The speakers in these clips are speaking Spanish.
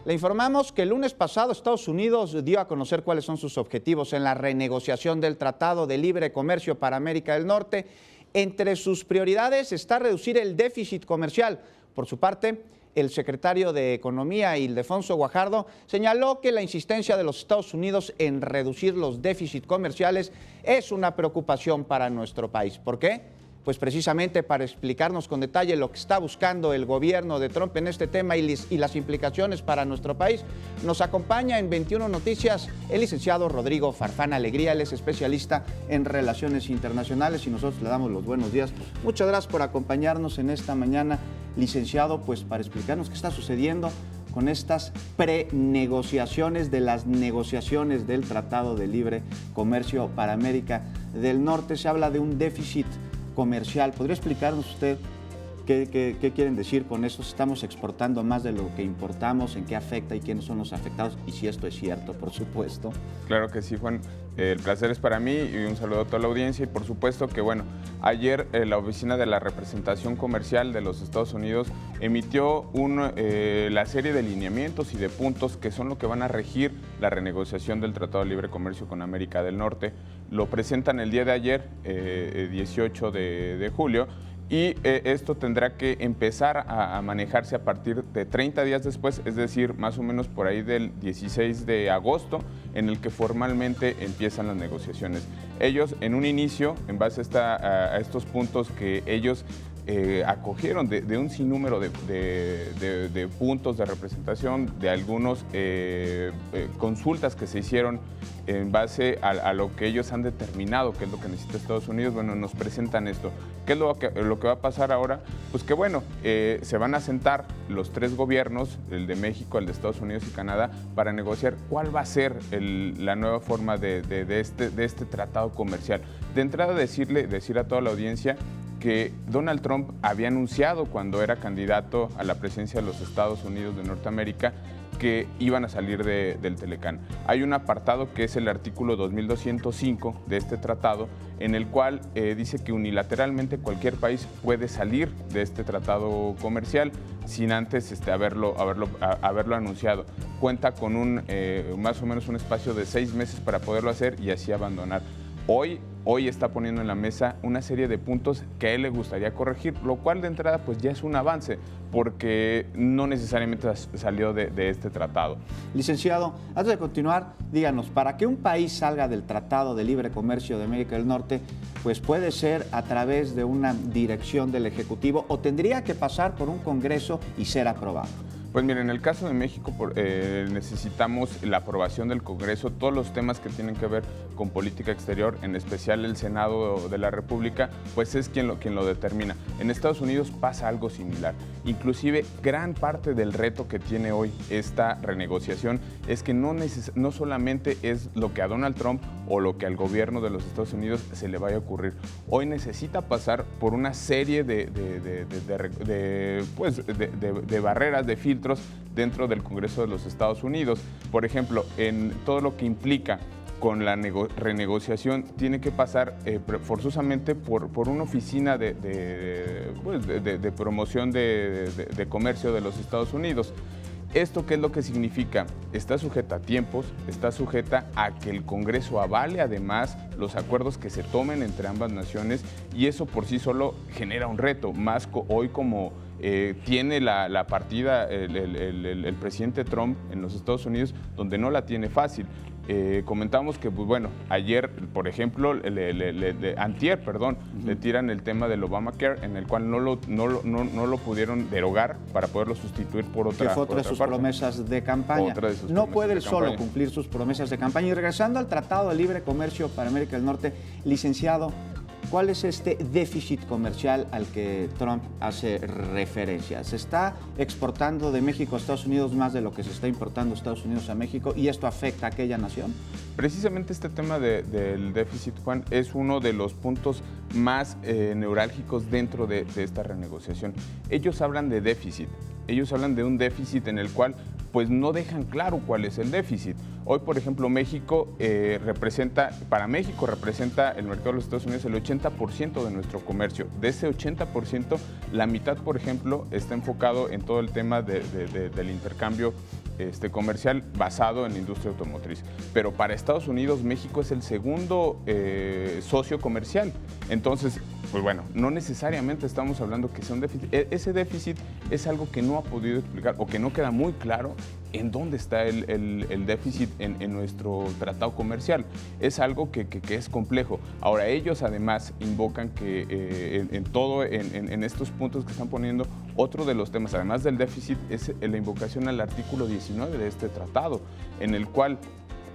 Le informamos que el lunes pasado Estados Unidos dio a conocer cuáles son sus objetivos en la renegociación del Tratado de Libre Comercio para América del Norte. Entre sus prioridades está reducir el déficit comercial. Por su parte, el secretario de Economía, Ildefonso Guajardo, señaló que la insistencia de los Estados Unidos en reducir los déficits comerciales es una preocupación para nuestro país. ¿Por qué? Pues precisamente para explicarnos con detalle lo que está buscando el gobierno de Trump en este tema y las implicaciones para nuestro país, nos acompaña en 21 Noticias el licenciado Rodrigo Farfán Alegría. Él es especialista en relaciones internacionales y nosotros le damos los buenos días. Muchas gracias por acompañarnos en esta mañana, licenciado, pues para explicarnos qué está sucediendo con estas prenegociaciones de las negociaciones del Tratado de Libre Comercio para América del Norte. Se habla de un déficit comercial. ¿Podría explicarnos usted qué quieren decir con eso? ¿Estamos exportando más de lo que importamos? ¿En qué afecta y quiénes son los afectados? Y si esto es cierto, por supuesto. Claro que sí, Juan. El placer es para mí y un saludo a toda la audiencia. Y por supuesto que, bueno, ayer la Oficina de la Representación Comercial de los Estados Unidos emitió la serie de lineamientos y de puntos que son lo que van a regir la renegociación del Tratado de Libre Comercio con América del Norte. Lo presentan el día de ayer, 18 de julio, y esto tendrá que empezar a manejarse a partir de 30 días después, es decir, más o menos por ahí del 16 de agosto, en el que formalmente empiezan las negociaciones. Ellos, en un inicio, en base a estos puntos que ellos acogieron de un sinnúmero de puntos de representación, de algunos consultas que se hicieron en base a lo que ellos han determinado, que es lo que necesita Estados Unidos. Bueno, nos presentan esto. ¿Qué es lo que va a pasar ahora? Pues que bueno, se van a sentar los tres gobiernos, el de México, el de Estados Unidos y Canadá, para negociar cuál va a ser la nueva forma de este tratado comercial. De entrada, decir a toda la audiencia que Donald Trump había anunciado cuando era candidato a la presidencia de los Estados Unidos de Norteamérica que iban a salir del Telecán. Hay un apartado que es el artículo 2205 de este tratado, en el cual dice que unilateralmente cualquier país puede salir de este tratado comercial sin antes haberlo anunciado. Cuenta con más o menos un espacio de 6 meses para poderlo hacer y así abandonar. Hoy está poniendo en la mesa una serie de puntos que a él le gustaría corregir, lo cual de entrada pues ya es un avance, porque no necesariamente salió de este tratado. Licenciado, antes de continuar, díganos, para que un país salga del Tratado de Libre Comercio de América del Norte, pues puede ser a través de una dirección del Ejecutivo o tendría que pasar por un Congreso y ser aprobado. Pues miren, en el caso de México necesitamos la aprobación del Congreso, todos los temas que tienen que ver con política exterior, en especial el Senado de la República, pues es quien lo determina. En Estados Unidos pasa algo similar. Inclusive, gran parte del reto que tiene hoy esta renegociación es que no solamente es lo que a Donald Trump o lo que al gobierno de los Estados Unidos se le vaya a ocurrir. Hoy necesita pasar por una serie de barreras, de filtros dentro del Congreso de los Estados Unidos. Por ejemplo, en todo lo que implica con la renegociación, tiene que pasar forzosamente por una oficina de promoción de comercio de los Estados Unidos. ¿Esto qué es lo que significa? Está sujeta a tiempos, está sujeta a que el Congreso avale además los acuerdos que se tomen entre ambas naciones, y eso por sí solo genera un reto, más hoy como tiene la partida el presidente Trump en los Estados Unidos, donde no la tiene fácil. Comentamos que, pues bueno, ayer, por ejemplo, antier, le tiran el tema del Obamacare, en el cual no lo pudieron derogar para poderlo sustituir por otra. Que fue otra de sus promesas de campaña. No puede él solo cumplir sus promesas de campaña. Y regresando al Tratado de Libre Comercio para América del Norte, licenciado, ¿cuál es este déficit comercial al que Trump hace referencia? ¿Se está exportando de México a Estados Unidos más de lo que se está importando de Estados Unidos a México y esto afecta a aquella nación? Precisamente este tema del déficit, Juan, es uno de los puntos más neurálgicos dentro de esta renegociación. Ellos hablan de déficit, ellos hablan de un déficit en el cual pues no dejan claro cuál es el déficit. Hoy, por ejemplo, para México representa el mercado de los Estados Unidos el 80% de nuestro comercio. De ese 80%, la mitad, por ejemplo, está enfocado en todo el tema del intercambio comercial basado en la industria automotriz. Pero para Estados Unidos, México es el segundo socio comercial. Entonces, pues bueno, no necesariamente estamos hablando que sea un déficit. Ese déficit es algo que no ha podido explicar o que no queda muy claro en dónde está el déficit en nuestro tratado comercial. Es algo que es complejo. Ahora, ellos además invocan que en estos puntos que están poniendo, otro de los temas, además del déficit, es la invocación al artículo 19 de este tratado, en el cual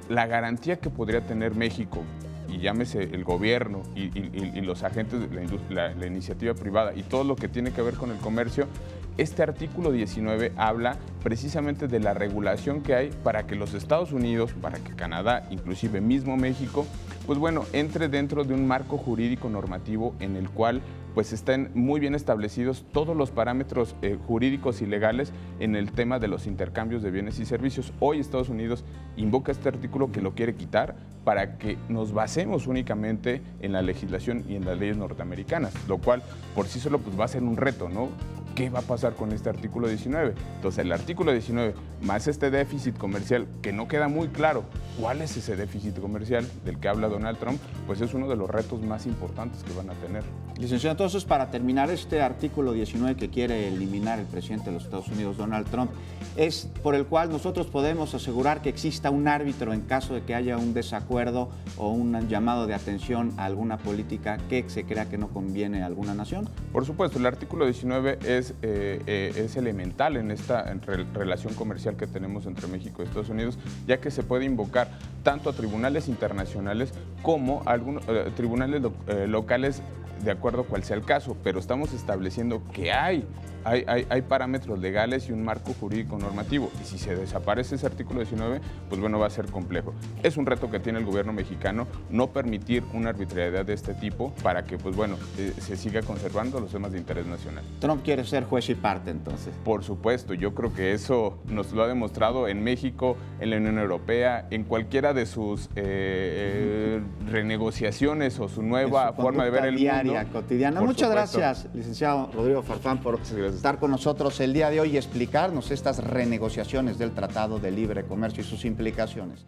la garantía que podría tener México, y llámese el gobierno y los agentes de la iniciativa privada y todo lo que tiene que ver con el comercio, este artículo 19 habla precisamente de la regulación que hay para que los Estados Unidos, para que Canadá, inclusive mismo México, pues bueno, entre dentro de un marco jurídico normativo en el cual pues estén muy bien establecidos todos los parámetros jurídicos y legales en el tema de los intercambios de bienes y servicios. Hoy Estados Unidos invoca este artículo que lo quiere quitar para que nos basemos únicamente en la legislación y en las leyes norteamericanas, lo cual por sí solo pues va a ser un reto, ¿no? ¿Qué va a pasar con este artículo 19? Entonces, el artículo 19 más este déficit comercial, que no queda muy claro cuál es ese déficit comercial del que habla Donald Trump, pues es uno de los retos más importantes que van a tener. Licenciado, entonces, para terminar, este artículo 19 que quiere eliminar el presidente de los Estados Unidos, Donald Trump, es por el cual nosotros podemos asegurar que exista un árbitro en caso de que haya un desacuerdo o un llamado de atención a alguna política que se crea que no conviene a alguna nación. Por supuesto, el artículo 19 es elemental en esta relación comercial que tenemos entre México y Estados Unidos, ya que se puede invocar tanto a tribunales internacionales como a algunos tribunales locales, de acuerdo a cuál sea el caso, pero estamos estableciendo que hay parámetros legales y un marco jurídico normativo, y si se desaparece ese artículo 19, pues bueno, va a ser complejo. Es un reto que tiene el gobierno mexicano, no permitir una arbitrariedad de este tipo para que, pues bueno, se siga conservando los temas de interés nacional. Trump quiere ser juez y parte, entonces. Por supuesto, yo creo que eso nos lo ha demostrado en México, en la Unión Europea, en cualquiera de sus renegociaciones o su nueva forma de ver el diaria, mundo. Cotidiana. Por Muchas supuesto. gracias, licenciado Rodrigo Farfán, por estar con nosotros el día de hoy y explicarnos estas renegociaciones del Tratado de Libre Comercio y sus implicaciones.